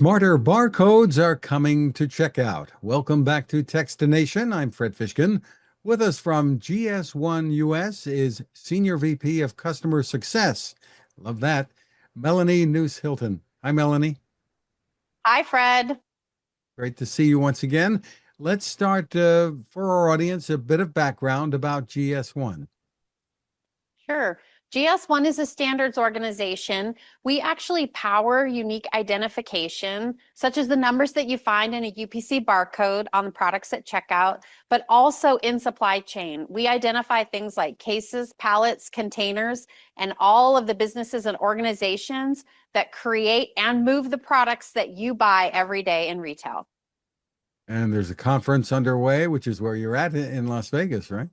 Smarter barcodes are coming to checkout. Welcome back to Techstination. I'm Fred Fishkin. With us from GS1 US is Senior VP of Customer Success. Love that. Melanie Nuce Hilton. Hi, Melanie. Hi, Fred. Great to see you once again. Let's start for our audience a bit of background about GS1. Sure. GS1 is a standards organization. We actually power unique identification, such as the numbers that you find in a UPC barcode on the products at checkout, but also in supply chain. We identify things like cases, pallets, containers, and all of the businesses and organizations that create and move the products that you buy every day in retail. And there's a conference underway, which is where you're at in Las Vegas, right?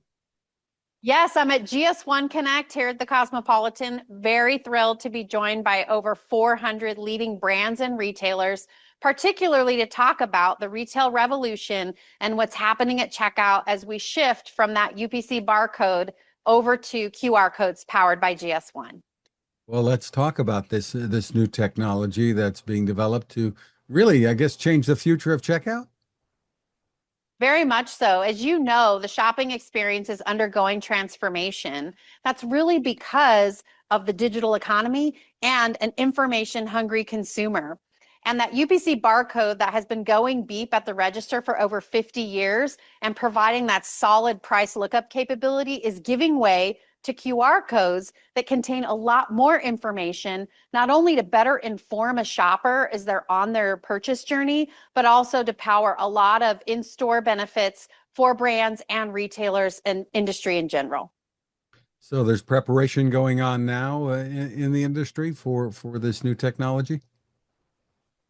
Yes, I'm at GS1 Connect here at the Cosmopolitan. Very thrilled to be joined by over 400 leading brands and retailers, particularly to talk about the retail revolution and what's happening at checkout as we shift from that UPC barcode over to QR codes powered by GS1. Well, let's talk about this new technology that's being developed to really, I guess, change the future of checkout. Very much so. As you know, the shopping experience is undergoing transformation. That's really because of the digital economy and an information-hungry consumer. And that UPC barcode that has been going beep at the register for over 50 years and providing that solid price lookup capability is giving way to QR codes that contain a lot more information, not only to better inform a shopper as they're on their purchase journey, but also to power a lot of in-store benefits for brands and retailers and industry in general. So there's preparation going on now in the industry for this new technology.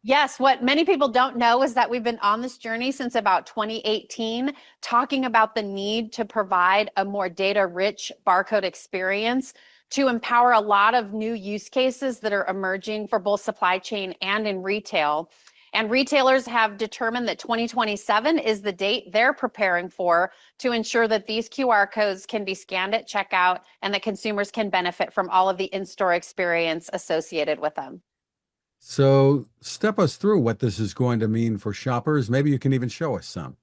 Yes, what many people don't know is that we've been on this journey since about 2018, talking about the need to provide a more data-rich barcode experience to empower a lot of new use cases that are emerging for both supply chain and in retail. And retailers have determined that 2027 is the date they're preparing for to ensure that these QR codes can be scanned at checkout and that consumers can benefit from all of the in-store experience associated with them. So step us through what this is going to mean for shoppers. Maybe you can even show us some.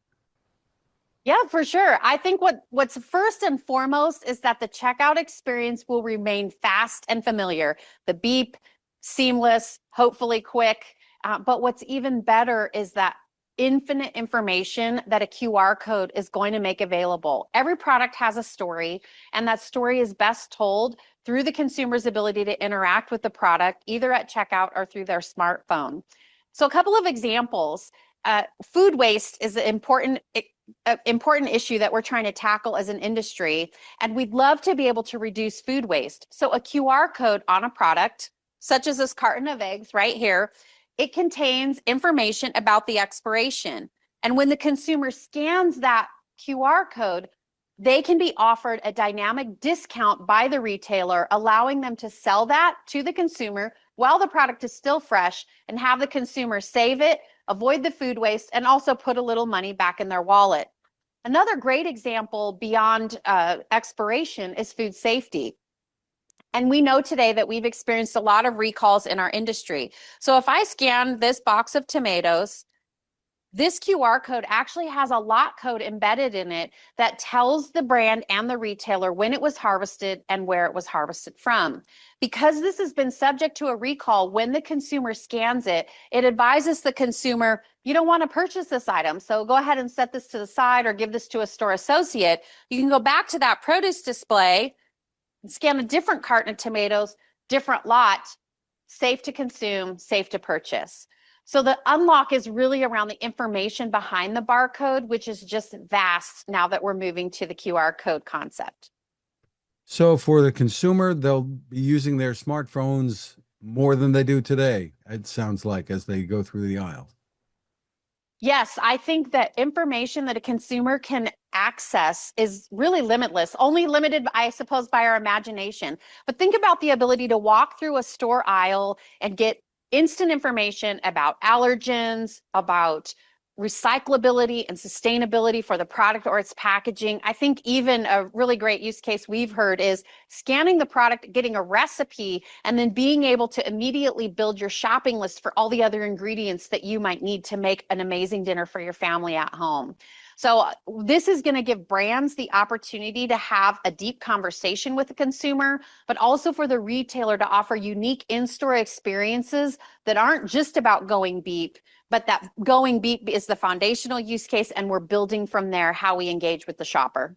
Yeah, for sure. I think what's first and foremost is that the checkout experience will remain fast and familiar. The beep, seamless, hopefully quick. But what's even better is that infinite information that a QR code is going to make available. Every product has a story, and that story is best told through the consumer's ability to interact with the product, either at checkout or through their smartphone. So a couple of examples. Food waste is an important issue that we're trying to tackle as an industry, and we'd love to be able to reduce food waste. So a QR code on a product, such as this carton of eggs right here, it contains information about the expiration. And when the consumer scans that QR code, they can be offered a dynamic discount by the retailer, allowing them to sell that to the consumer while the product is still fresh and have the consumer save it, avoid the food waste, and also put a little money back in their wallet. Another great example beyond expiration is food safety. And we know today that we've experienced a lot of recalls in our industry. So if I scan this box of tomatoes, this QR code actually has a lot code embedded in it that tells the brand and the retailer when it was harvested and where it was harvested from. Because this has been subject to a recall, when the consumer scans it, it advises the consumer, you don't want to purchase this item, so go ahead and set this to the side or give this to a store associate. You can go back to that produce display and scan a different carton of tomatoes, different lot, safe to consume, safe to purchase. So the unlock is really around the information behind the barcode, which is just vast now that we're moving to the QR code concept. So for the consumer, they'll be using their smartphones more than they do today, it sounds like, as they go through the aisle. Yes, I think that information that a consumer can access is really limitless, only limited, I suppose, by our imagination. But think about the ability to walk through a store aisle and get instant information about allergens, about recyclability and sustainability for the product or its packaging. I think even a really great use case we've heard is scanning the product, getting a recipe, and then being able to immediately build your shopping list for all the other ingredients that you might need to make an amazing dinner for your family at home. So this is going to give brands the opportunity to have a deep conversation with the consumer, but also for the retailer to offer unique in-store experiences that aren't just about going beep, but that going beep is the foundational use case, and we're building from there how we engage with the shopper.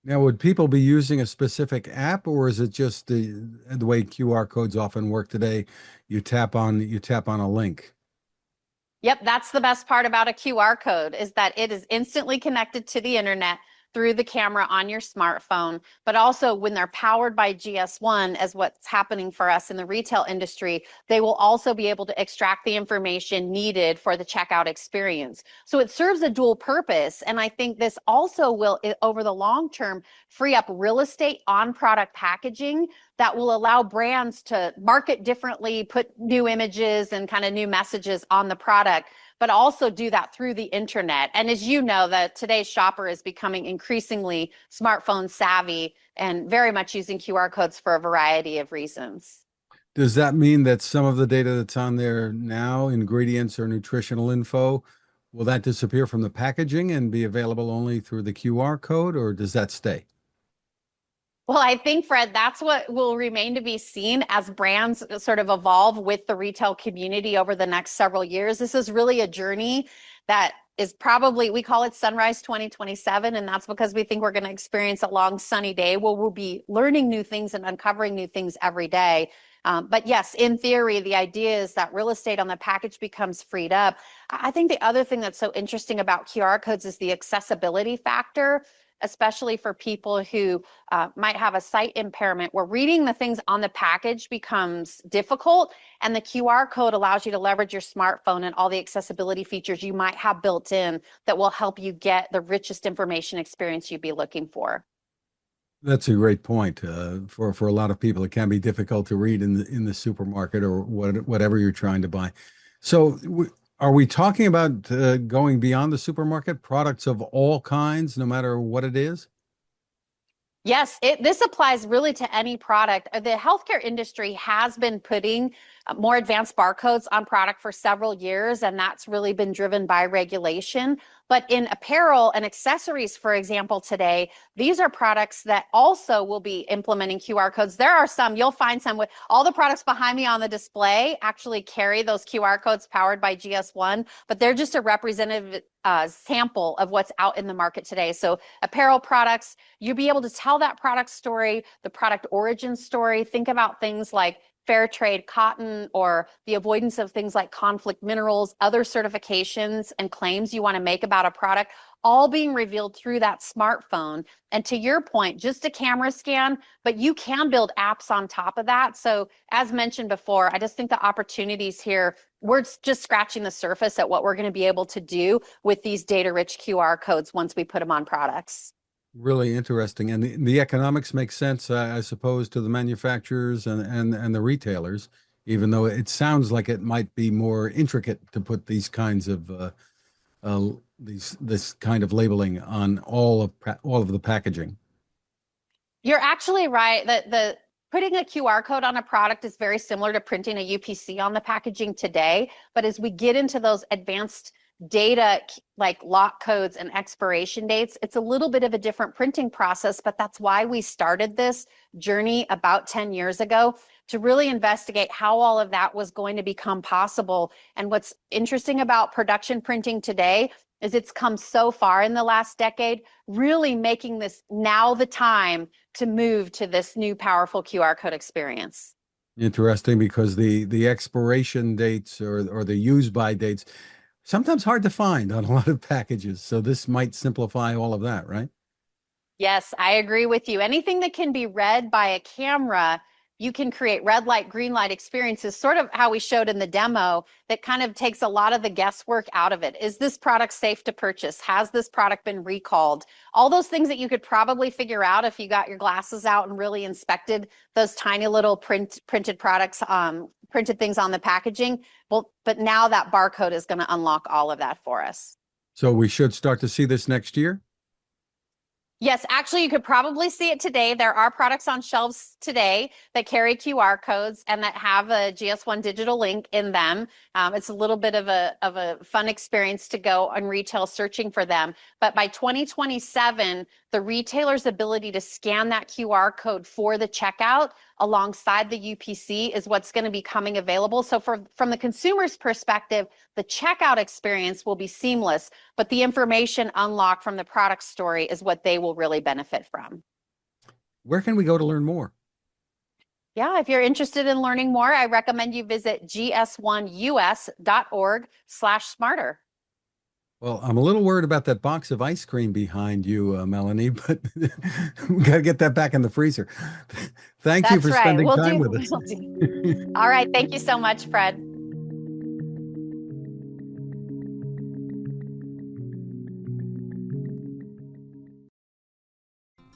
Now, would people be using a specific app, or is it just the way QR codes often work today? You tap on a link. Yep, that's the best part about a QR code is that it is instantly connected to the internet through the camera on your smartphone, but also when they're powered by GS1, as what's happening for us in the retail industry, they will also be able to extract the information needed for the checkout experience. So it serves a dual purpose. And I think this also will, over the long term, free up real estate on product packaging that will allow brands to market differently, put new images and kind of new messages on the product, but also do that through the internet. And as you know, today's shopper is becoming increasingly smartphone savvy and very much using QR codes for a variety of reasons. Does that mean that some of the data that's on there now, ingredients or nutritional info, will that disappear from the packaging and be available only through the QR code, or does that stay? Well, I think, Fred, that's what will remain to be seen as brands sort of evolve with the retail community over the next several years. This is really a journey that is probably, we call it Sunrise 2027, and that's because we think we're going to experience a long sunny day where we'll be learning new things and uncovering new things every day. But yes, in theory, the idea is that real estate on the package becomes freed up. I think the other thing that's so interesting about QR codes is the accessibility factor, especially for people who might have a sight impairment, where reading the things on the package becomes difficult, and the QR code allows you to leverage your smartphone and all the accessibility features you might have built in that will help you get the richest information experience you'd be looking for. That's a great point. For a lot of people, it can be difficult to read in the supermarket or whatever you're trying to buy. So, are we talking about going beyond the supermarket, products of all kinds, no matter what it is? Yes, this applies really to any product. The healthcare industry has been putting more advanced barcodes on product for several years, and that's really been driven by regulation. But in apparel and accessories, for example, today, these are products that also will be implementing QR codes. There are some, you'll find some with all the products behind me on the display actually carry those QR codes powered by GS1, but they're just a representative sample of what's out in the market today. So apparel products, you'll be able to tell that product story, the product origin story. Think about things like fair trade cotton or the avoidance of things like conflict minerals, other certifications and claims you want to make about a product, all being revealed through that smartphone. And to your point, just a camera scan, but you can build apps on top of that. So as mentioned before, I just think the opportunities here, we're just scratching the surface at what we're going to be able to do with these data-rich QR codes once we put them on products. Really interesting. And the economics make sense, I suppose, to the manufacturers and the retailers, even though it sounds like it might be more intricate to put these kinds of this kind of labeling on all of the packaging. You're actually right that the putting a QR code on a product is very similar to printing a UPC on the packaging today. But as we get into those advanced data like lot codes and expiration dates, it's a little bit of a different printing process, but that's why we started this journey about 10 years ago to really investigate how all of that was going to become possible. And what's interesting about production printing today is it's come so far in the last decade, really making this now the time to move to this new powerful QR code experience. Interesting, because the expiration dates or the use by dates sometimes hard to find on a lot of packages. So this might simplify all of that, right? Yes, I agree with you. Anything that can be read by a camera, you can create red light, green light experiences, sort of how we showed in the demo, that kind of takes a lot of the guesswork out of it. Is this product safe to purchase? Has this product been recalled? All those things that you could probably figure out if you got your glasses out and really inspected those tiny little printed products, printed things on the packaging. Well, but now that barcode is going to unlock all of that for us. So we should start to see this next year? Yes, actually, you could probably see it today. There are products on shelves today that carry QR codes and that have a GS1 digital link in them. It's a little bit of a fun experience to go on retail searching for them. But by 2027, the retailer's ability to scan that QR code for the checkout alongside the UPC is what's going to be coming available. So from the consumer's perspective, the checkout experience will be seamless, but the information unlocked from the product story is what they will really benefit from. Where can we go to learn more? Yeah, if you're interested in learning more, I recommend you visit gs1us.org/smarter. Well, I'm a little worried about that box of ice cream behind you, Melanie, but we got to get that back in the freezer. Thank you for spending time with us. All right. Thank you so much, Fred.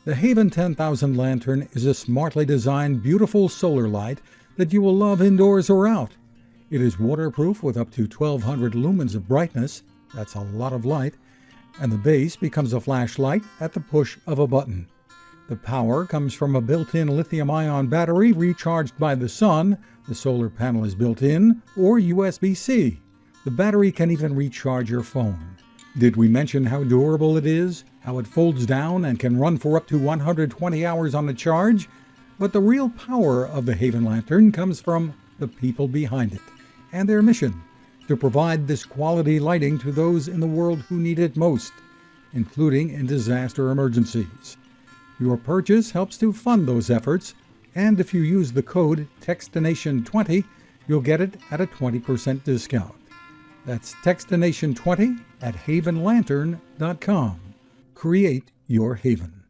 The Haven 10,000 lantern is a smartly designed, beautiful solar light that you will love indoors or out. It is waterproof with up to 1,200 lumens of brightness. That's a lot of light. And the base becomes a flashlight at the push of a button. The power comes from a built-in lithium-ion battery recharged by the sun. The solar panel is built in, or USB-C. The battery can even recharge your phone. Did we mention how durable it is? How it folds down and can run for up to 120 hours on a charge? But the real power of the Haven Lantern comes from the people behind it and their mission to provide this quality lighting to those in the world who need it most, including in disaster emergencies. Your purchase helps to fund those efforts, and if you use the code TEXTINATION20, you'll get it at a 20% discount. That's TEXTINATION20 at havenlantern.com. Create your haven.